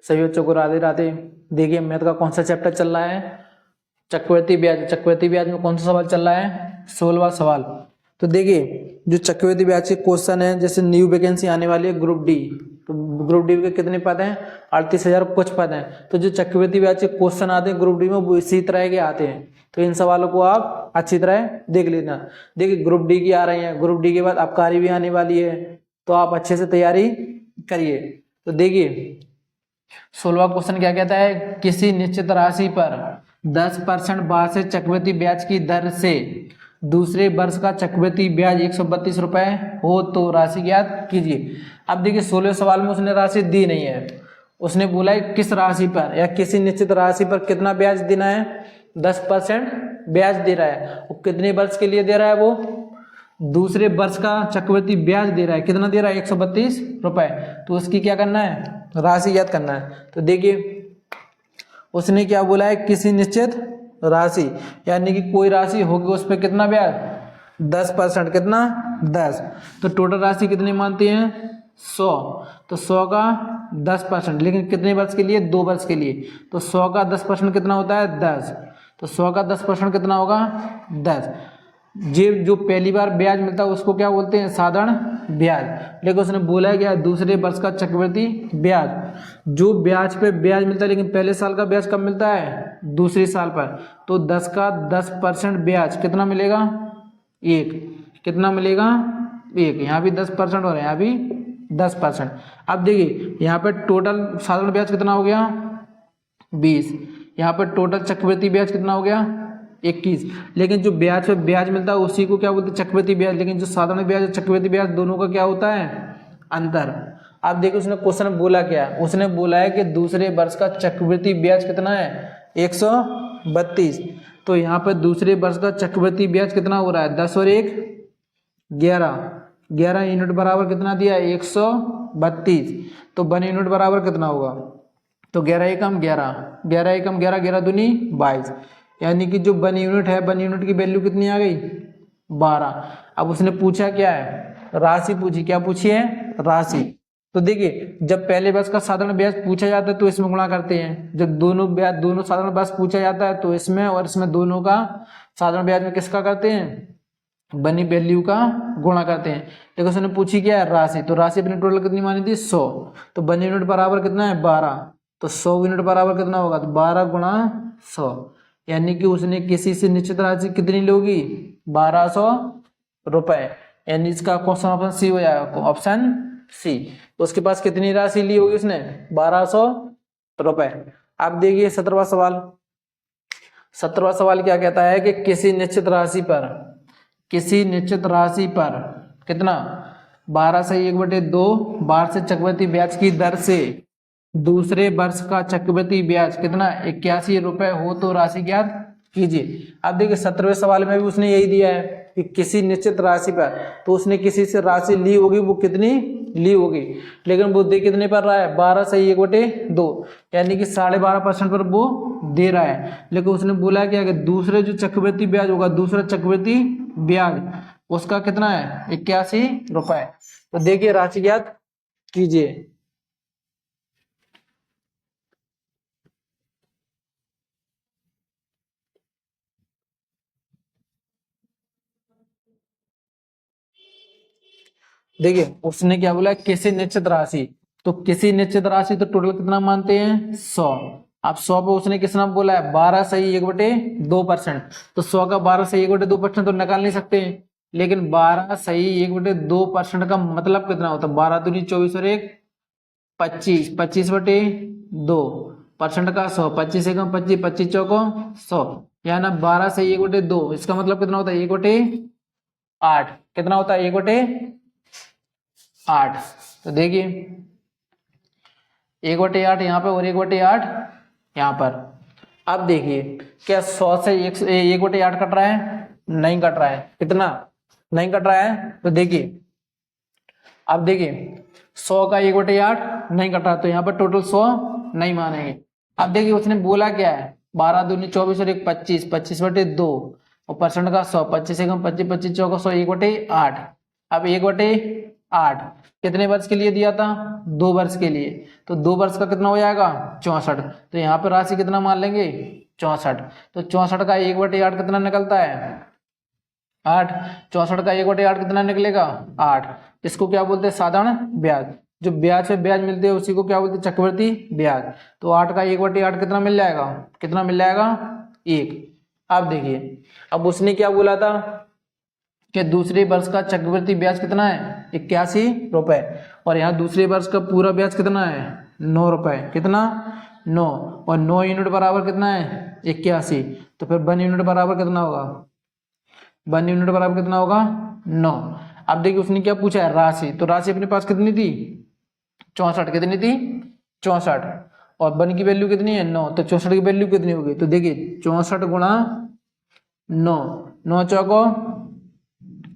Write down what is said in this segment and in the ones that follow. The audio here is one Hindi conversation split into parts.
सभी बच्चों को राधे राधे। देखिए मैथ का कौन सा चैप्टर चल रहा है, चक्रवृद्धि ब्याज। चक्रवृद्धि ब्याज में कौन सा सवाल चल रहा है, 16वां सवाल। तो देखिए जो चक्रवृद्धि ब्याज के क्वेश्चन है, जैसे न्यू वैकेंसी आने वाली है ग्रुप डी, तो ग्रुप डी के कितने पद हैं, 38,000 कुछ पद हैं। तो जो चक्रवृद्धि ब्याज के क्वेश्चन आते हैं ग्रुप डी में वो इसी तरह के आते हैं, तो इन सवालों को आप अच्छी तरह देख लेना। देखिए ग्रुप डी की आ रही है, ग्रुप डी के बाद आबकारी भी आने वाली है, तो आप अच्छे से तैयारी करिए। तो देखिए 16वां क्वेश्चन क्या कहता है, किसी निश्चित राशि पर 10% वार्षिक चक्रवृद्धि ब्याज की दर से दूसरे वर्ष का चक्रवृद्धि ब्याज 132 रुपए हो तो राशि ज्ञात कीजिए। अब देखिए 16वें सवाल में उसने राशि दी नहीं है, उसने बोला है किस राशि पर या किसी निश्चित राशि पर कितना ब्याज देना है, 10% ब्याज दे रहा है। वो कितने वर्ष के लिए दे रहा है, वो दूसरे वर्ष का चक्रवृद्धि ब्याज दे रहा है। कितना दे रहा है, 132 रुपए। तो उसकी क्या करना है, राशि याद करना है। तो देखिए उसने क्या बोला है, किसी निश्चित राशि, यानी कि कोई राशि होगी उस पर कितना ब्याज, 10%। कितना, 10। तो टोटल राशि कितनी मानती हैं, 100। तो 100 का 10%, लेकिन कितने वर्ष के लिए, 2 वर्ष के लिए। तो 100 का 10% कितना होता है, 10। तो 100 का 10% कितना होगा, 10। जो पहली बार ब्याज मिलता है उसको क्या बोलते हैं, साधारण ब्याज। लेकिन उसने बोला है क्या, दूसरे वर्ष का चक्रवृद्धि ब्याज। जो ब्याज पे ब्याज मिलता है, लेकिन पहले साल का ब्याज कब मिलता है, दूसरे साल पर। तो 10 का 10% ब्याज कितना मिलेगा, 1। कितना मिलेगा, 1। यहाँ भी 10% और यहाँ भी 10%। अब देखिए यहाँ पे टोटल साधारण ब्याज कितना हो गया, 20। यहाँ पर टोटल चक्रवृद्धि ब्याज कितना हो गया, 21। लेकिन जो ब्याज पे ब्याज मिलता है उसी को क्या बोलते हैं, चक्रवृद्धि ब्याज। लेकिन जो साधारण ब्याज और चक्रवृद्धि ब्याज दोनों का क्या होता है, अंतर। अब देखिए उसने क्वेश्चन बोला क्या, उसने बोला है कि दूसरे वर्ष का चक्रवृद्धि ब्याज कितना है, 132। तो यहाँ पर दूसरे वर्ष का चक्रवृद्धि ब्याज कितना हो रहा है, 10 और 1 11। 11 यूनिट बराबर कितना दिया है, 132। तो 1 यूनिट बराबर कितना होगा, तो 11 एकम 11, 11 एकम 11, 11 दूनी 22। यानी कि जो 1 यूनिट है, 1 यूनिट की वैल्यू कितनी आ गई, 12। अब उसने पूछा क्या है, राशि पूछी। क्या पूछी है, राशि। तो देखिए जब पहले वर्ष का साधारण ब्याज पूछा जाता है तो इसमें गुणा करते हैं। जब दोनों साधारण ब्याज पूछा जाता है तो इसमें और इसमें दोनों का साधारण ब्याज में किसका करते हैं, बनी वैल्यू का गुणा करते हैं। देखो उसने पूछी क्या है, राशि। तो राशि अपने टोटल कितनी मानी थी, 100। तो 1 यूनिट बराबर कितना है, 12। तो 100 यूनिट बराबर कितना होगा, तो 12 गुणा 100। यानी कि उसने किसी से निश्चित राशि कितनी लोगी, 1200 रुपए। यानी इसका क्वेश्चन ऑप्शन सी हो जाएगा, ऑप्शन सी। उसके पास कितनी राशि ली होगी उसने, 1200 रुपए। अब देखिए 17वां सवाल। 17वां सवाल क्या कहता है कि किसी निश्चित राशि पर कितना, 12 से 1/2 वार्षिक चक्रवृद्धि ब्याज की दर से दूसरे वर्ष का चक्रवृद्धि ब्याज कितना, 81 रुपए हो तो राशि ज्ञात कीजिए। अब देखिए 17वें सवाल में भी उसने यही दिया है कि किसी निश्चित राशि पर, तो उसने किसी से राशि ली होगी, वो कितनी ली होगी। लेकिन वो दे कितने पर रहा है, 12 से 1/2, यानी कि 12.5% पर वो दे रहा है। लेकिन उसने बोला क्या कि दूसरे जो चक्रवृद्धि ब्याज होगा, दूसरा चक्रवृद्धि ब्याज उसका कितना है, 81 रुपए। तो देखिए राशि ज्ञात कीजिए। देखिए उसने क्या बोला, किसी निश्चित राशि। तो किसी निश्चित राशि तो टोटल कितना मानते हैं, 100। अब 100 पे उसने कितना बोला है, 12 सही 1/2%। तो 100 का 12 सही 1/2% तो निकाल नहीं सकते। लेकिन 12 सही 1/2% का मतलब कितना होता है, 12 दूनी 24 और 1 25, 25/2% का 100, 25 एकम 25, 25 चौको 100। या ना 12 सही 1/2, इसका मतलब कितना होता है, 1/8। कितना होता है, 1/8। तो देखिए 1/8 यहाँ पे और 1/8 यहाँ पर। अब देखिए क्या 100 से 1/8 कट रहा है, नहीं कट रहा है। कितना, नहीं कट रहा है। तो देखिए अब देखिए 100 का 1/8 नहीं कट रहा, तो यहाँ पर टोटल 100 नहीं मानेंगे। अब देखिए उसने बोला क्या है, 12 दूनी 24 और 1 25, 25/2 और परसेंट का 100, 25 एकम 25, 25 चौको 100, 1/8। अब 1/8 8। कितने वर्ष के लिए दिया था? 2 वर्ष के लिए। तो 2 वर्ष का कितना हो जाएगा? 64। तो यहाँ पर राशि कितना मान लेंगे? 64। तो 64 का 1/8 कितना निकलता है? 8। 64 का 1/8 कितना निकलेगा? 8। इसको क्या बोलते हैं? साधारण ब्याज। जो ब्याज पे ब्याज मिलते हैं उसी को क्या बोलते हैं? चक्रवृद्धि ब्याज। तो 8 का 1/8 कितना मिल जाएगा? कितना मिल जाएगा? 1। अब देखिए, अब उसने क्या बोला था कि दूसरे वर्ष का चक्रवृद्धि ब्याज कितना है? 81 रुपए। और यहाँ दूसरे वर्ष का पूरा ब्याज कितना है? 9 रुपए। कितना? 9। और 9 यूनिट बराबर कितना है? 81। तो फिर 1 यूनिट बराबर कितना होगा? 1 यूनिट बराबर कितना होगा? 9। अब देखिए उसने क्या पूछा है? राशि। तो राशि अपने पास कितनी थी? 64। कितनी थी? 64। और 1 की वैल्यू कितनी है? 9। तो 64 की वैल्यू कितनी होगी? तो देखिए 64 गुणा 9, 9 चौको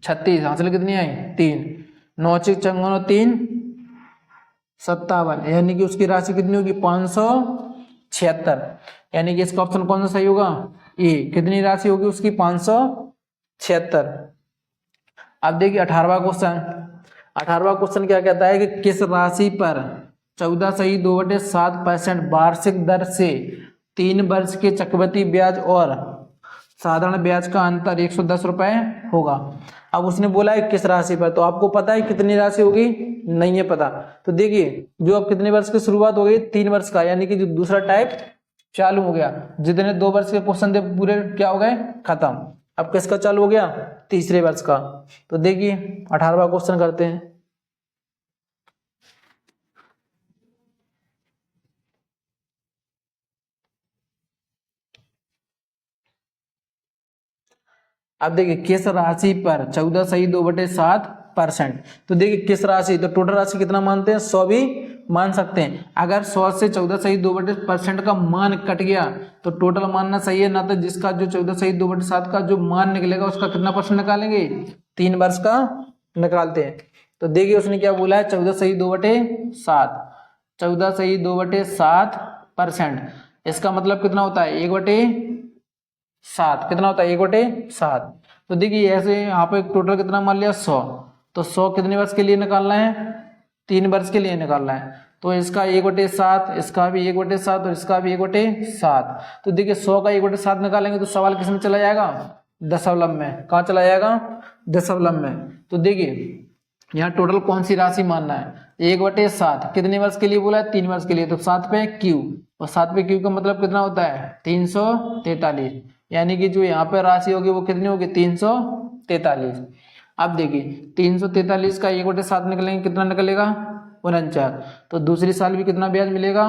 36, हासिल कितनी आई? 3। 9 6 54 3 57, यानी कि उसकी राशि कितनी होगी? 576। यानी कि इसका ऑप्शन कौन सा सही होगा? ए। कितनी राशि होगी उसकी? 576। अब देखिए 18वां क्वेश्चन। 18वां क्वेश्चन क्या कहता है कि किस राशि पर 14.2/7% वार्षिक दर से 3 वर्ष के चक्रवृद्धि ब्याज और साधारण ब्याज का अंतर 110 रुपए होगा। अब उसने बोला है किस राशि पर, तो आपको पता है कितनी राशि होगी? नहीं है पता। तो देखिए जो अब कितने वर्ष की शुरुआत हो गई? 3 वर्ष का, यानी कि जो दूसरा टाइप चालू हो गया। जितने 2 वर्ष के क्वेश्चन थे पूरे क्या हो गए? खत्म। अब किसका चालू हो गया? तीसरे वर्ष का। तो देखिए 18वां क्वेश्चन करते हैं। अब देखिए किस राशि पर 14.2/7%। तो देखिए किस राशि, तो टोटल राशि कितना मानते हैं? 100 भी मान सकते हैं। अगर 100 से 14.2% का मान कट गया तो टोटल मानना सही है ना, तो जिसका जो 14.2/7 का जो मान निकलेगा उसका कितना परसेंट निकालेंगे? 3 वर्ष का निकालते हैं। तो देखिए उसने क्या बोला है? 14.2/7, 14.2/7%। इसका मतलब कितना होता है? 1/7। कितना होता है? 1/7। तो देखिए ऐसे यहाँ पे टोटल कितना मान लिया? 100। तो 100 कितने वर्ष के लिए निकालना है? 3 वर्ष के लिए निकालना है। तो इसका 1/7, इसका भी 1/7 और इसका भी 1/7। तो देखिए 100 का 1/7 निकालेंगे तो सवाल किस में चला जाएगा? दशमलव में। कहाँ चला जाएगा? दशमलव में। तो देखिए यहाँ टोटल कौन सी राशि मानना है? 1/7। कितने वर्ष के लिए बोला है? 3 वर्ष के लिए। तो 7 पे क्यू, और 7 पे क्यू का मतलब कितना होता है? 343। यानी कि जो यहाँ पे राशि होगी वो कितनी होगी? 343। अब देखिए 343 का 1/7 निकलेंगे, कितना निकलेगा? 49। तो दूसरी साल भी कितना ब्याज मिलेगा?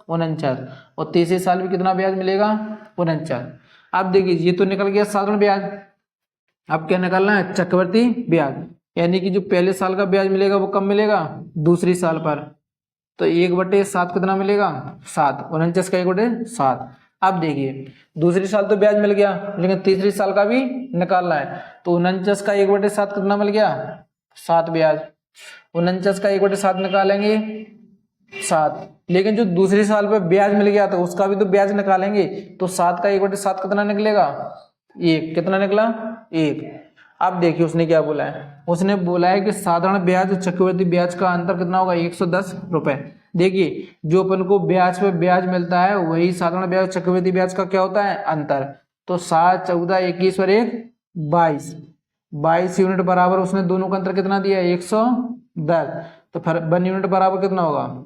49। और तीसरी साल भी कितना ब्याज मिलेगा? 49। अब देखिए ये तो निकल गया साधारण ब्याज। अब क्या निकालना है? चक्रवृद्धि ब्याज। यानी कि जो पहले साल का ब्याज मिलेगा वो कब मिलेगा? दूसरी साल पर। तो 1/7 कितना मिलेगा? 7। 49 का 1/7। अब देखिए दूसरी साल तो ब्याज मिल गया, लेकिन तीसरी साल का भी निकालना है। तो 49 का 1/7 कितना मिल गया? 7 ब्याज। 49 का 1/7 निकालेंगे 7। लेकिन जो दूसरी साल पे ब्याज मिल गया था उसका भी तो ब्याज निकालेंगे। तो 7 का 1/7 कितना निकलेगा? 1। कितना निकला? 1। अब देखिए उसने क्या बोला है? उसने बोला है कि साधारण ब्याज और चक्रवृद्धि ब्याज का अंतर कितना होगा? 110 रुपए। देखिए जो अपन को ब्याज पे ब्याज मिलता है वही साधारण ब्याज चक्रवृद्धि ब्याज का क्या होता है? अंतर। तो 7 14 21 और 1 22, 22 यूनिट बराबर उसने दोनों का अंतर कितना दिया है? 110। तो फिर 1 यूनिट बराबर कितना होगा?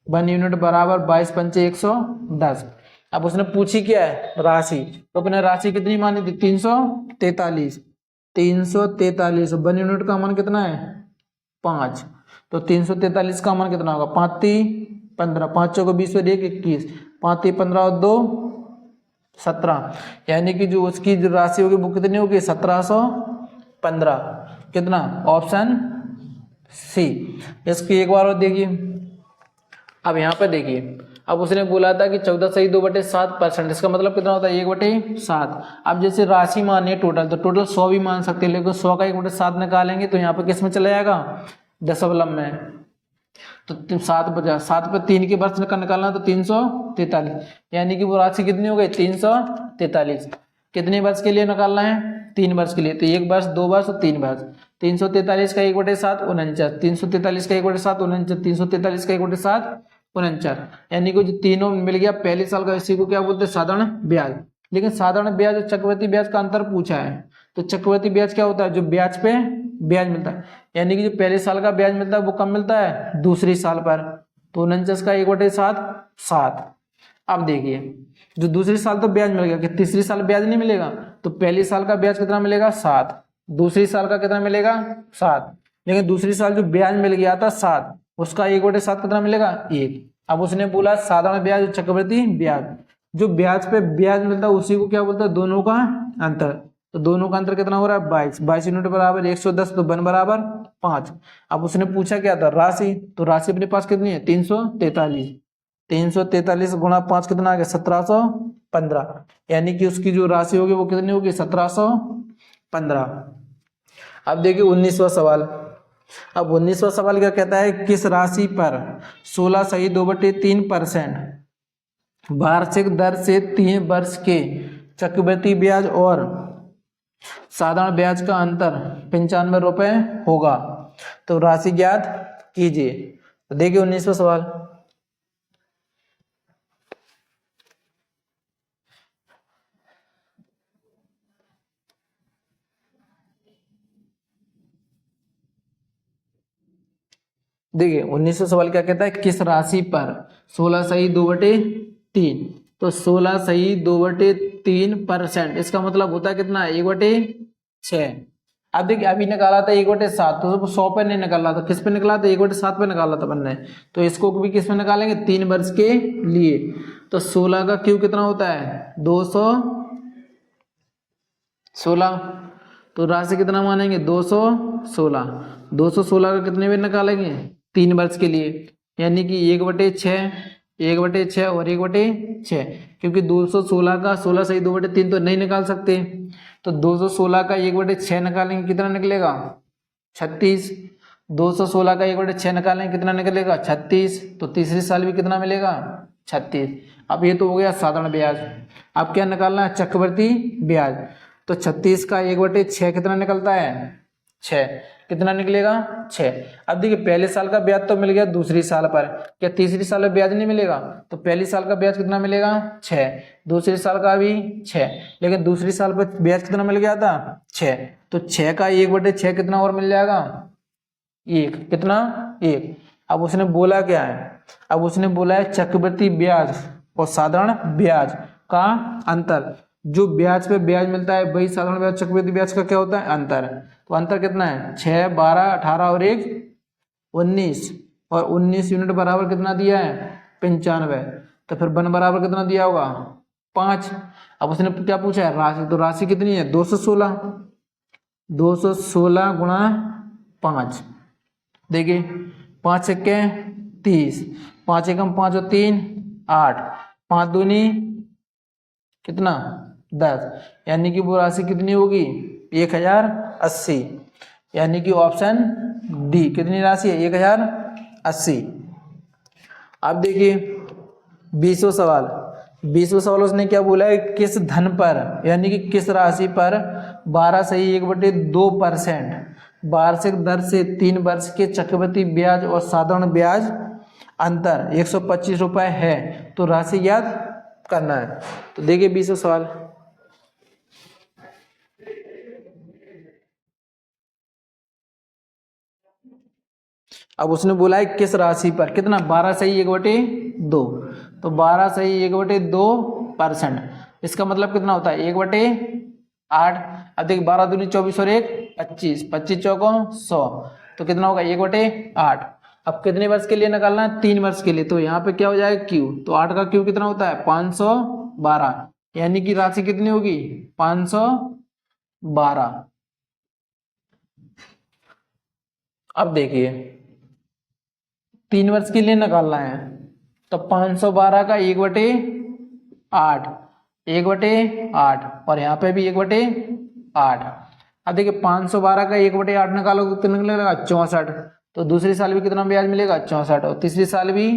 1 यूनिट बराबर 22 पंचे 110। अब उसने पूछी क्या है? राशि। तो अपने राशि कितनी मानी थी? 343। 343। 1 यूनिट का मान कितना है? 5। तो 343 का मान कितना होगा? 5 3 15, 5 चौको 20 और 1 21, 5 3 15 और 2 17। यानी कि जो उसकी जो राशि होगी वो कितनी होगी? 1715। कितना? Option C. इसकी एक बार और देखिए। अब यहाँ पे देखिए, अब उसने बोला था कि 14.2/7%। इसका मतलब कितना होता है? 1/7। अब जैसे राशि मानी है टोटल, तो टोटल 100 भी मान सकते हैं, लेकिन 100 का 1/7 निकालेंगे तो यहाँ पे किस में चला जाएगा? दशमलव में। तो 7 पे 3 के वर्ष का निकालना तो 343, यानी कि वो राशि कितनी हो गई? 343। कितने वर्ष के लिए निकालना है? 3 वर्ष के लिए। तो 1 वर्ष 2 वर्ष और 3 वर्ष। 343 का 1/7 49, 343 का 1/7 49, 343 का 1/7 49, यानी कि जो तीनों मिल गया पहले साल का, इसी को क्या बोलते हैं साधारण ब्याज। लेकिन साधारण ब्याज और चक्रवृद्धि ब्याज का अंतर पूछा है, तो चक्रवृद्धि ब्याज क्या होता है, जो ब्याज पे ब्याज मिलता है, यानी कि जो पहले साल का ब्याज मिलता है वो कब मिलता है, दूसरी साल पर। तो 49 का 1/7 7। अब देखिए जो दूसरी साल तो ब्याज मिल गया, कि तीसरी साल ब्याज नहीं मिलेगा, तो पहली साल का ब्याज कितना मिलेगा 7, दूसरी साल का कितना मिलेगा 7, लेकिन दूसरी साल जो ब्याज मिल गया था 7, उसका 1/7 कितना मिलेगा 1। अब उसने बोला साधारण ब्याज और चक्रवृद्धि ब्याज, जो ब्याज पे ब्याज मिलता है उसी को क्या बोलता है, दोनों का अंतर। तो दोनों का अंतर कितना हो रहा है 22, 22 यूनिट बराबर 110, तो बन बराबर 5। अब उसने पूछा क्या था राशि, तो राशि अपने पास कितनी है 343, 343 गुणा 5 कितना आ गया 1715, यानी कि उसकी जो राशि होगी वो कितनी होगी 1715। अब देखिए 19वां सवाल। अब 19वां सवाल क्या कहता है, किस राशि पर 16 सही 2/3% वार्षिक दर से 3 वर्ष के चक्रवृद्धि ब्याज और साधारण ब्याज का अंतर 95 रुपए होगा, तो राशि ज्ञात कीजिए। तो देखिए 19वां सवाल। देखिए 19वां सवाल क्या कहता है, किस राशि पर 16 सही 2/3, तो 16 सही 2/3%, इसका मतलब होता है कितना 1/6। अब देखिए अभी निकाला था 1/7, तो 100 पे नहीं निकाला था, किस पे निकाला था 1/7 पे निकाला था बनने, तो इसको भी किस पे निकालेंगे 3 वर्ष के लिए। तो 16 का क्यू कितना होता है 216, तो राशि कितना मानेंगे 216, 216 का कितने में निकालेंगे 3 वर्ष के लिए, यानी कि 1/6, 1/6 और 1/6, क्योंकि 216 का 16 सही 2/3 तो नहीं निकाल सकते, तो 216 का 1/6 निकालेंगे कितना निकलेगा 36, 216 का 1/6 निकालेंगे कितना निकलेगा 36, तो तीसरी साल भी कितना मिलेगा 36। अब ये तो हो गया साधारण ब्याज। अब क्या निकालना है चक्रवृद्धि ब्याज, तो 36 का 1/6 कितना निकलता है 6, कितना निकलेगा 6। अब देखिए पहले साल का ब्याज तो मिल गया दूसरी साल पर, क्या तीसरी साल में ब्याज नहीं मिलेगा, तो पहली साल का ब्याज कितना मिलेगा 6, दूसरी साल का भी 6, लेकिन दूसरी साल पर ब्याज कितना मिल गया था 6, तो 6 का 1/6 कितना और मिल जाएगा 1, कितना 1। अब उसने बोला क्या है, अब उसने बोला है चक्रवृद्धि ब्याज और साधारण ब्याज का अंतर, जो ब्याज पे ब्याज मिलता है वही साधारण ब्याज चक्रवृद्धि ब्याज का क्या होता है अंतर। तो अंतर कितना है 6, 12, 18 और 1 19, और 19 यूनिट बराबर कितना दिया है 95, तो फिर बन बराबर कितना दिया होगा 5। अब उसने क्या पूछा है राशि, तो राशि कितनी है 216, 216 गुणा 5, देखिए 5 छक्के 30, 5 एकम 5 और 3 8, 5 दूनी कितना 10, यानी कि वो राशि कितनी होगी 1080, यानी कि ऑप्शन डी कितनी राशि है 1080। अब देखिए 20वां सवाल। 20वां सवाल उसने क्या बोला है, किस धन पर यानी कि किस राशि पर 12 सही 1/2% वार्षिक दर से 3 वर्ष के चक्रवृद्धि ब्याज और साधारण ब्याज अंतर 125 रुपए है, तो राशि याद करना है। तो देखिए 20वां सवाल। अब उसने बोला है किस राशि पर कितना 12 सही 1/2, तो 12 सही 1/2%, इसका मतलब कितना होता है 1/8। अब देखिए 12 दूनी 24 और 1 25, 25 चौकों 100, तो कितना होगा 1/8। अब कितने वर्ष के लिए निकालना है 3 वर्ष के लिए, तो यहाँ पे क्या हो जाएगा क्यू, तो 8 का क्यू कितना होता है 512, यानी कि राशि कितनी होगी 512। अब देखिए 3 वर्ष के लिए निकालना है, तो 512 का 1/8, 1/8 और यहाँ पे भी 1/8। अब देखिए 512 का 1/8 निकालो तो कितना निकलेगा 64, तो दूसरी साल भी कितना ब्याज मिलेगा 64 और तीसरी साल भी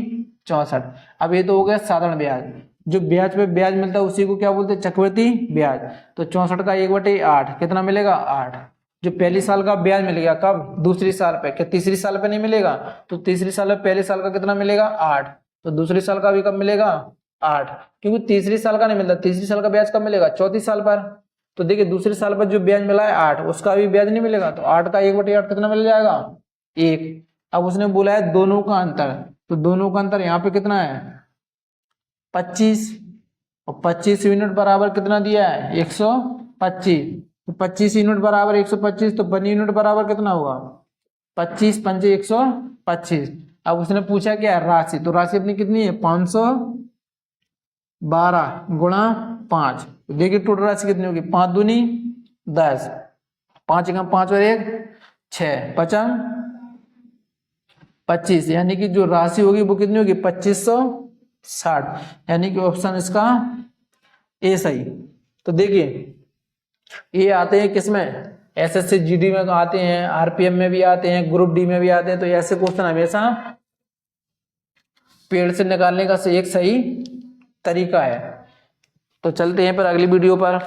64। अब ये तो हो गया साधारण ब्याज, जो ब्याज पे ब्याज मिलता है उसी को क्या बोलते हैं चक्रवृद्धि ब्याज। तो 64 का 1/8 कितना मिलेगा 8, जो पहली साल का ब्याज मिलेगा कब, दूसरी साल पे, क्या तीसरी साल पे नहीं मिलेगा? तो तीसरी साल में पहले साल का कितना मिलेगा 8, तो दूसरी साल का भी कब मिलेगा 8, क्योंकि तीसरी साल का नहीं मिलता, तीसरी साल का ब्याज कब मिलेगा चौथी साल पर। तो देखिए दूसरी साल पर जो ब्याज मिला है 8, उसका भी ब्याज नहीं मिलेगा, तो 8 का 1/8 कितना मिल जाएगा 1। अब उसने बोला है दोनों का अंतर, तो दोनों का अंतर यहाँ पे कितना है 25, और 25 यूनिट बराबर कितना दिया है 125, तो 25 यूनिट बराबर 125, तो 1 यूनिट बराबर कितना होगा 25 पंचे 125। अब उसने पूछा क्या राशि, तो राशि अपनी कितनी है 512 गुणा 5, देखिए टोटल राशि कितनी होगी 5 दूनी 10, 5 एकम 5 और 1 6, पचम 25, यानी कि जो राशि होगी वो कितनी होगी 2560, यानी कि ऑप्शन इसका ए सही। तो देखिए ये आते हैं किसमें, एसएससी जीडी में आते हैं, आरपीएम में भी आते हैं, ग्रुप डी में भी आते हैं, तो ऐसे क्वेश्चन हमेशा पेड़ से निकालने का एक सही तरीका है। तो चलते हैं पर अगली वीडियो पर।